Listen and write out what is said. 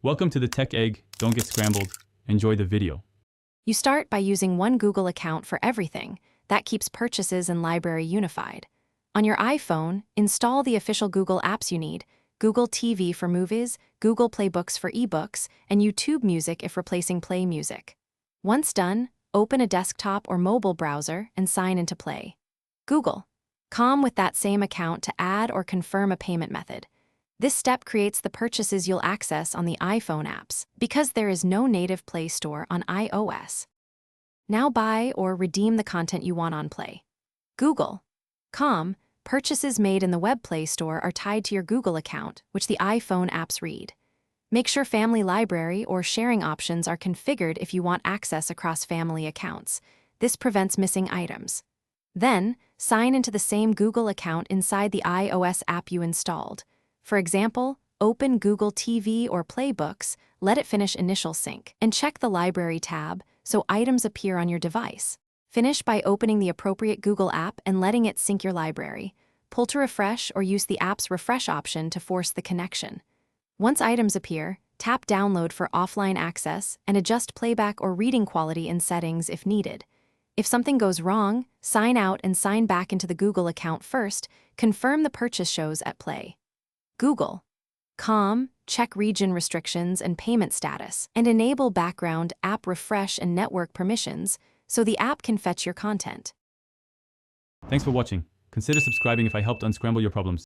Welcome to the Tech Egg. Don't get scrambled. Enjoy the video. You start by using one Google account for everything. That keeps purchases and library unified. On your iPhone, install the official Google apps you need: Google TV for movies, Google Play Books for ebooks, and YouTube Music if replacing Play Music. Once done, open a desktop or mobile browser and sign into Play. Google.com with that same account to add or confirm a payment method. This step creates the purchases you'll access on the iPhone apps, because there is no native Play Store on iOS. Now buy or redeem the content you want on Play. Google.com, purchases made in the web Play Store are tied to your Google account, which the iPhone apps read. Make sure family library or sharing options are configured if you want access across family accounts. This prevents missing items. Then, sign into the same Google account inside the iOS app you installed. For example, open Google TV or Play Books, let it finish initial sync, and check the Library tab so items appear on your device. Finish by opening the appropriate Google app and letting it sync your library. Pull to refresh or use the app's refresh option to force the connection. Once items appear, tap Download for offline access and adjust playback or reading quality in settings if needed. If something goes wrong, sign out and sign back into the Google account first. Confirm the purchase shows at Play. Google.com, check region restrictions and payment status, and enable background app refresh and network permissions so the app can fetch your content. Thanks for watching. Consider subscribing if I helped unscramble your problems.